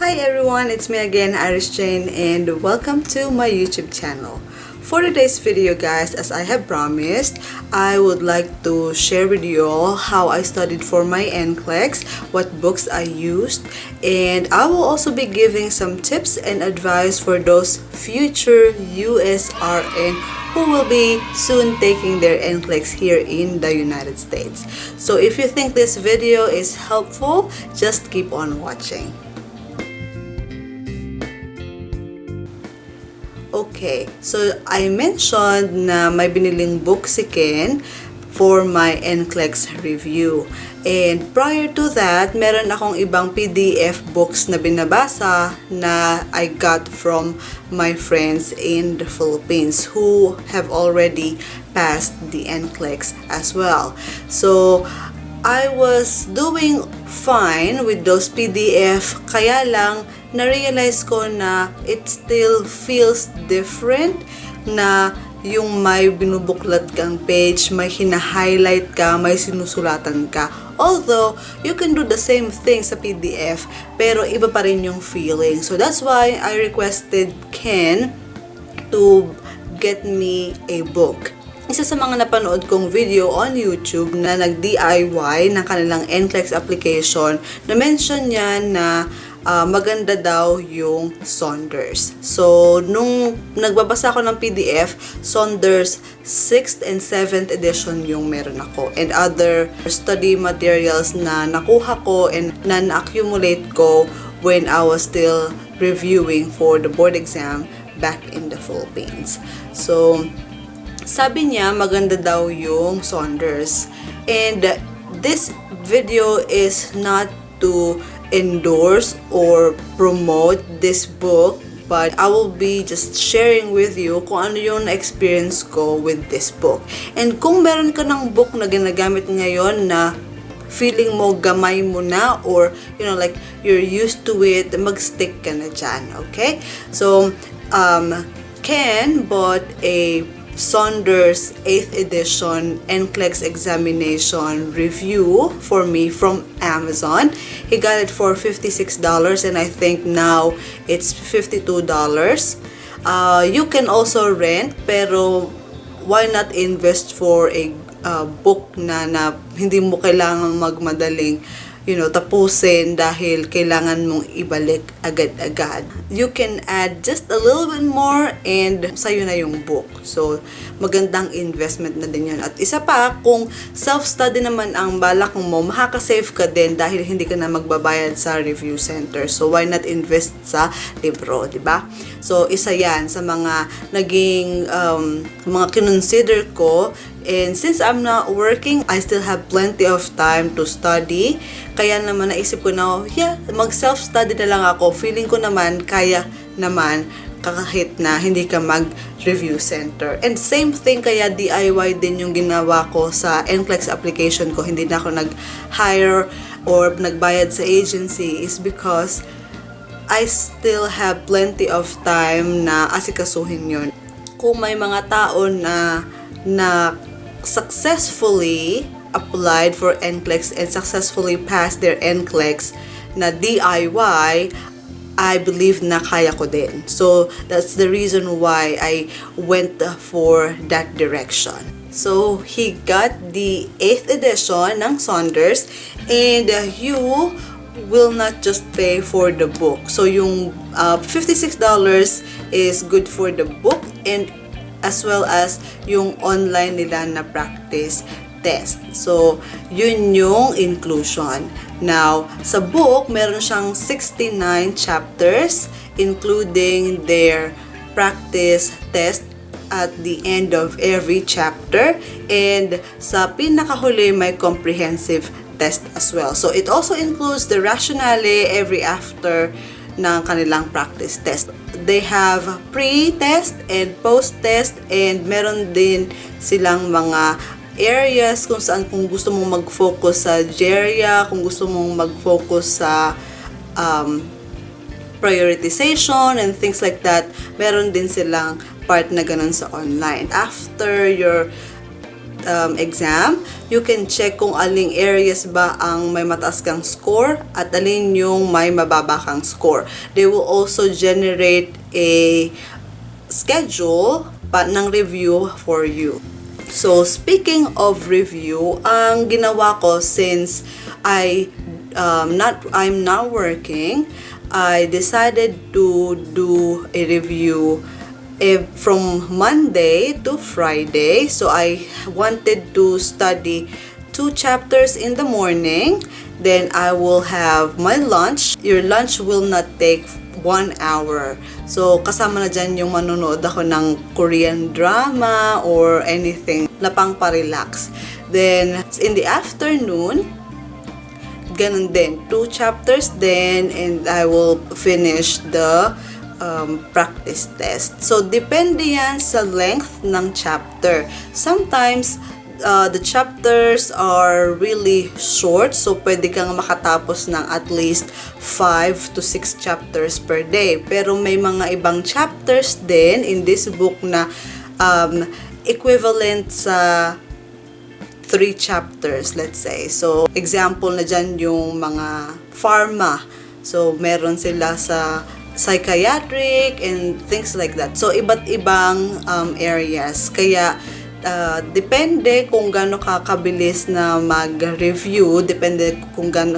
Hi everyone, it's me again, Iris Jane, and welcome to my YouTube channel. For today's video guys, as I have promised, I would like to share with you all how I studied for my NCLEX, what books I used, and I will also be giving some tips and advice for those future USRN who will be soon taking their NCLEX here in the United States. So if you think this video is helpful, just keep on watching. Okay, so I mentioned na may biniling book si Ken for my NCLEX review. And prior to that, meron akong ibang PDF books na binabasa na I got from my friends in the Philippines who have already passed the NCLEX as well. So, I was doing fine with those PDF, kaya lang na-realize ko na it still feels different na yung may binubuklat kang page, may hina-highlight ka, may sinusulatan ka. Although, you can do the same thing sa PDF, pero iba pa rin yung feeling. So that's why I requested Ken to get me a book. Isa sa mga napanood kong video on YouTube na nag-DIY ng kanilang NCLEX application, na-mention niya na maganda daw yung Saunders. So, nung nagbabasa ako ng PDF, Saunders 6th and 7th edition yung meron ako. And other study materials na nakuha ko and na na-accumulate ko when I was still reviewing for the board exam back in the Philippines. So, sabi niya maganda daw yung Saunders. And this video is not to endorse or promote this book, but I will be just sharing with you kung ano yung na-experience ko with this book. And kung meron ka ng book na ginagamit ngayon na feeling mo gamay mo na or like you're used to it, mag-stick ka na dyan, okay? So, Ken bought a Saunders 8th edition NCLEX examination review for me from Amazon. He got it for $56 and I think now it's $52. You can also rent, pero why not invest for a book na hindi mo kailangang magmadaling tapusin dahil kailangan mong ibalik agad-agad. You can add just a little bit more and sa'yo na yung book. So, magandang investment na din yun. At isa pa, kung self-study naman ang balak mo, makaka-save ka din dahil hindi ka na magbabayad sa review center. So, why not invest sa libro, di ba? So, isa yan sa mga naging mga kinonsider ko. And since I'm not working, I still have plenty of time to study. Kaya naman naisip ko na, mag-self-study na lang ako. Feeling ko naman, kaya naman kahit na hindi ka mag-review center. And same thing, kaya DIY din yung ginawa ko sa NCLEX application ko. Hindi na ako nag-hire or nagbayad sa agency is because I still have plenty of time na asikasuhin yun. Kung may mga tao na successfully applied for NCLEX and successfully passed their NCLEX na DIY, I believe na kaya ko din. So, that's the reason why I went for that direction. So, he got the 8th edition ng Saunders and you will not just pay for the book. So, yung $56 is good for the book and as well as yung online nila na practice test. So, yun yung inclusion. Now, sa book, meron siyang 69 chapters, including their practice test at the end of every chapter. And sa pinakahuli, may comprehensive test as well. So, it also includes the rationale every after ng kanilang practice test. They have pre-test and post-test and meron din silang mga areas kung saan kung gusto mong mag-focus sa GERIA, kung gusto mong mag-focus sa prioritization and things like that, meron din silang part na ganun sa online. After your exam, you can check kung aling areas ba ang may mataas kang score at alin yung may mababa kang score. They will also generate a schedule ng review for you. So, speaking of review, ang ginawa ko since I'm not working, I decided to do a review from Monday to Friday. So I wanted to study 2 chapters in the morning. Then I will have my lunch. Your lunch will not take 1 hour. So kasama na dyan yung manonood ako ng Korean drama or anything na pang pa-relax. Then in the afternoon, ganun din, 2 chapters then, and I will finish the practice test. So, depende yan sa length ng chapter. Sometimes, the chapters are really short, so pwede kang makatapos ng at least 5 to 6 chapters per day. Pero may mga ibang chapters din in this book na equivalent sa 3 chapters, let's say. So, example na dyan yung mga pharma. So, meron sila sa psychiatric and things like that. So, iba't ibang areas. Kaya, depende kung gaano kakabilis na mag-review, depende kung gaano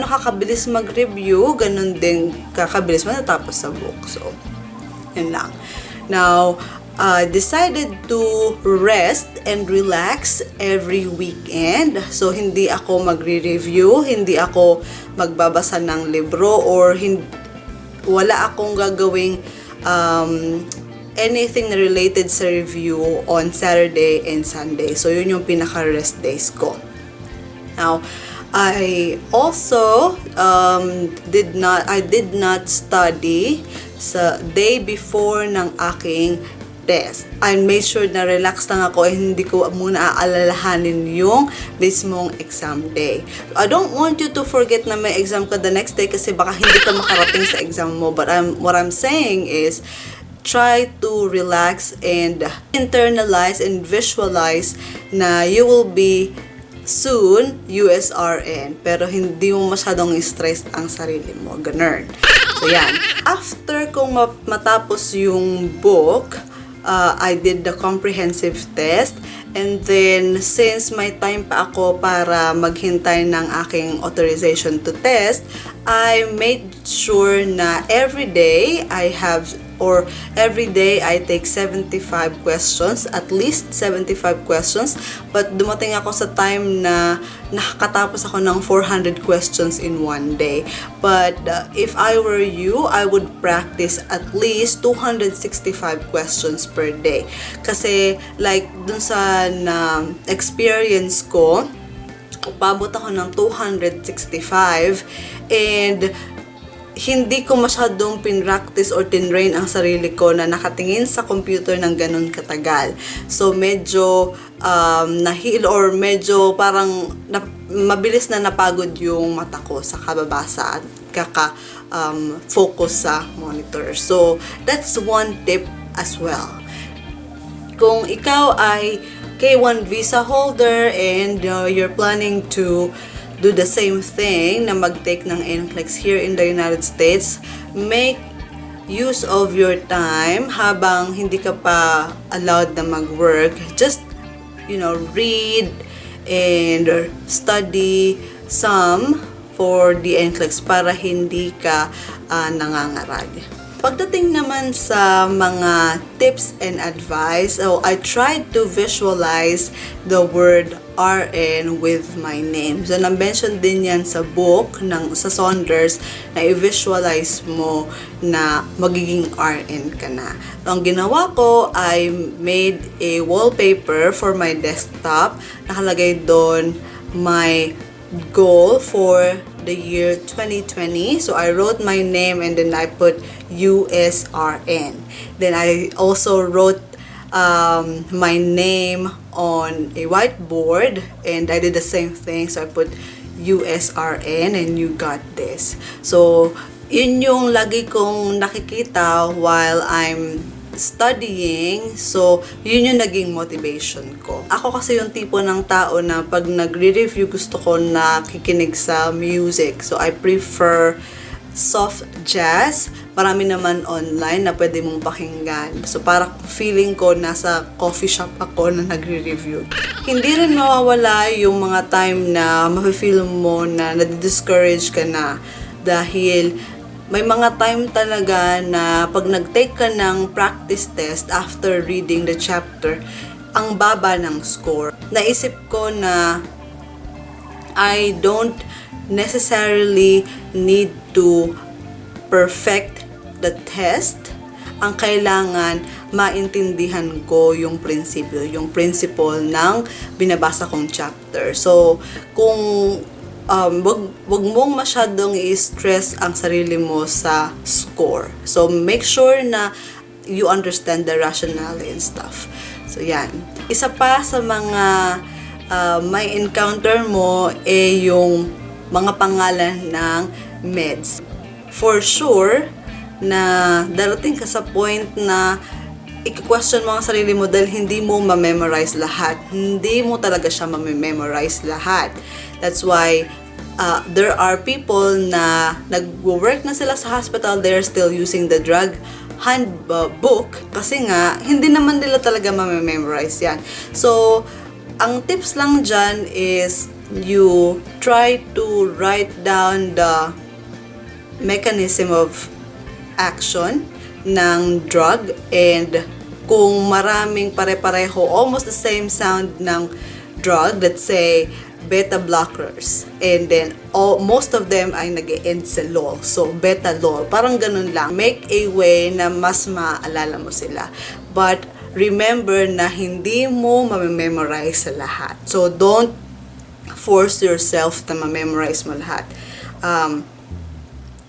kakabilis mag-review, ganun din kakabilis matatapos sa book. So, yun lang. Now, decided to rest and relax every weekend. So, hindi ako magre-review, hindi ako magbabasa ng libro, or wala akong gagawing anything na related sa review on Saturday and Sunday. So, yun yung pinaka-rest days ko. Now, I also did not study sa day before ng aking test. I made sure na relax lang ako, hindi ko muna aalalahanin yung mismong exam day. I don't want you to forget na may exam ka the next day kasi baka hindi ka makarating sa exam mo. But what I'm saying is, try to relax and internalize and visualize na you will be soon USRN, pero hindi mo masyadong stress ang sarili mo. Ganun. So, yan. After kong matapos yung book, I did the comprehensive test, and then since may time pa ako para maghintay ng aking authorization to test, I made sure na every day I take 75 questions, at least 75 questions. But dumating ako sa time na nakakatapos ako ng 400 questions in one day. But if I were you, I would practice at least 265 questions per day. Kasi like dun sa experience ko, upabot ako ng 265, and hindi ko masyadong pinractice or tinrain ang sarili ko na nakatingin sa computer ng ganun katagal. So, medyo nahil or medyo parang mabilis na napagod yung mata ko sa kababasa at focus sa monitor. So, that's one tip as well. Kung ikaw ay K1 visa holder and you're planning to do the same thing na mag-take ng NCLEX here in the United States, make use of your time habang hindi ka pa allowed na mag-work. Just, read and study some for the NCLEX para hindi ka nangangarag. Pagdating naman sa mga tips and advice, I tried to visualize the word RN with my name. So, na-mention din yan sa book sa Saunders na i-visualize mo na magiging RN ka na. So, ang ginawa ko, I made a wallpaper for my desktop. Nakalagay doon my goal for the year 2020. So, I wrote my name and then I put USRN. Then, I also wrote my name on a whiteboard, and I did the same thing. So, I put USRN and you got this. So, yun yung lagi kong nakikita while I'm studying. So, yun yung naging motivation ko. Ako kasi yung tipo ng tao na pag nagre-review gusto ko na kikinig sa music. So, I prefer soft jazz. Marami naman online na pwede mong pakinggan. So, parang feeling ko nasa coffee shop ako na nagre-review. Hindi rin mawawala yung mga time na mafe-feel mo na nadi-discourage ka na dahil may mga time talaga na pag nag-take ka ng practice test after reading the chapter, ang baba ng score. Naisip ko na I don't necessarily need to perfect the test. Ang kailangan, maintindihan ko yung principle ng binabasa kong chapter. So, kung wag mong masyadong i-stress ang sarili mo sa score. So, make sure na you understand the rationale and stuff. So, yan. Isa pa sa mga may encounter mo yung mga pangalan ng meds. For sure, na darating ka sa point na i-question mo ang sarili mo dahil hindi mo ma-memorize lahat. Hindi mo talaga siya ma-memorize lahat. That's why there are people na nag-work na sila sa hospital, they're still using the drug handbook kasi nga, hindi naman nila talaga ma-memorize yan. So, ang tips lang dyan is you try to write down the mechanism of action ng drug, and kung maraming pare-pareho, almost the same sound ng drug, let's say beta blockers, and then most of them ay nag-e-end sa lol, so beta lol, parang ganun lang. Make a way na mas maalala mo sila, but remember na hindi mo mamememorize sa lahat, so don't force yourself na ma-memorize mo lahat.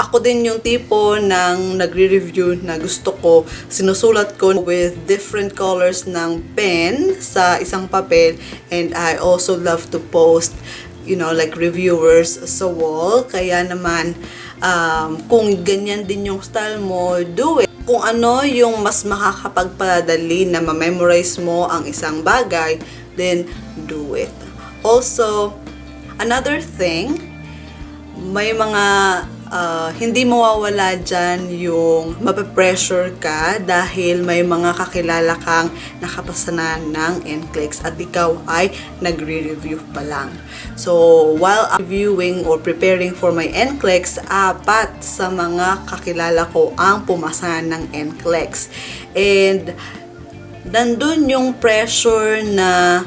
Ako din yung tipo ng nagre-review na gusto ko, sinusulat ko with different colors ng pen sa isang papel, and I also love to post, like reviewers sa wall. Kaya naman, kung ganyan din yung style mo, do it. Kung ano yung mas makakapagpadali na ma-memorize mo ang isang bagay, then do it. Also, another thing, may mga hindi mawawala dyan yung mape-pressure ka dahil may mga kakilala kang nakapasa na ng NCLEX at ikaw ay nagre-review pa lang. So, while reviewing or preparing for my NCLEX, 4 sa mga kakilala ko ang pumasa ng NCLEX. And nandun yung pressure na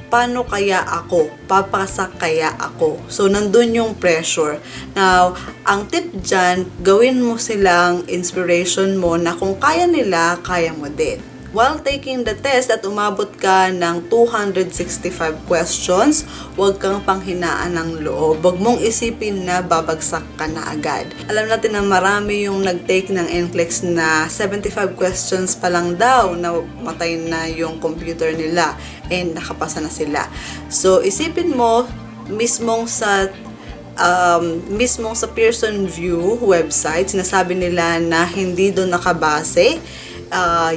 paano kaya ako? Papasa kaya ako? So, nandun yung pressure. Now, ang tip dyan, gawin mo silang inspiration mo na kung kaya nila, kaya mo din. While taking the test at umabot ka ng 265 questions, huwag kang panghinaan ng loob. Huwag mong isipin na babagsak ka na agad. Alam natin na marami yung nag-take ng NCLEX na 75 questions pa lang daw na matay na yung computer nila and nakapasa na sila. So, isipin mo, mismong sa Pearson VUE website, sinasabi nila na hindi doon nakabase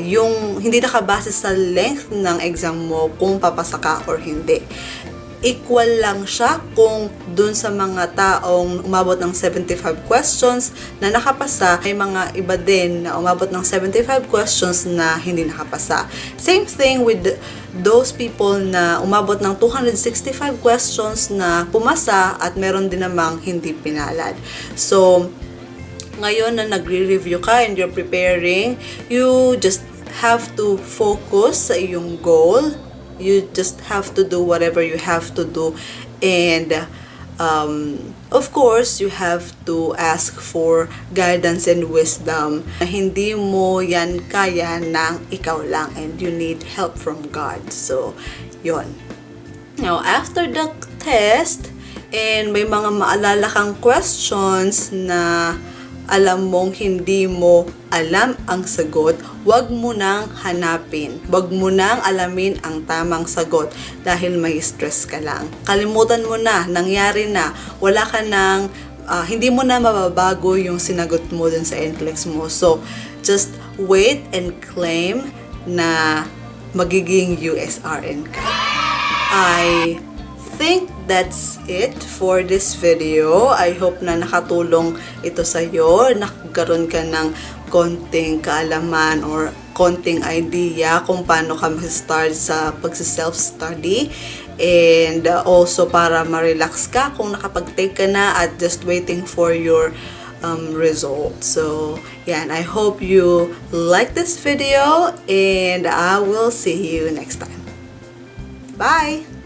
yung hindi nakabase sa length ng exam mo kung papasa ka or hindi. Equal lang siya kung dun sa mga taong umabot ng 75 questions na nakapasa, ay mga iba din na umabot ng 75 questions na hindi nakapasa. Same thing with those people na umabot ng 265 questions na pumasa at meron din namang hindi pinalad. So, ngayon na nagre-review ka and you're preparing, you just have to focus sa iyong goal. You just have to do whatever you have to do. And, of course, you have to ask for guidance and wisdom. Hindi mo yan kaya ng ikaw lang, and you need help from God. So, yon. Now, after the test, and may mga maalala kang questions na alam mong hindi mo alam ang sagot, wag mo nang hanapin. Wag mo nang alamin ang tamang sagot dahil may stress ka lang. Kalimutan mo na, nangyari na. Wala ka nang, hindi mo na mababago yung sinagot mo dun sa NCLEX mo. So, just wait and claim na magiging USRN ka. I think that's it for this video. I hope na nakatulong ito sa'yo, nakagaroon ka ng konting kaalaman or konting idea kung paano ka mag-start sa pag-self-study, and also para ma-relax ka kung nakapag-take ka na at just waiting for your result. So, yan, I hope you like this video and I will see you next time. Bye!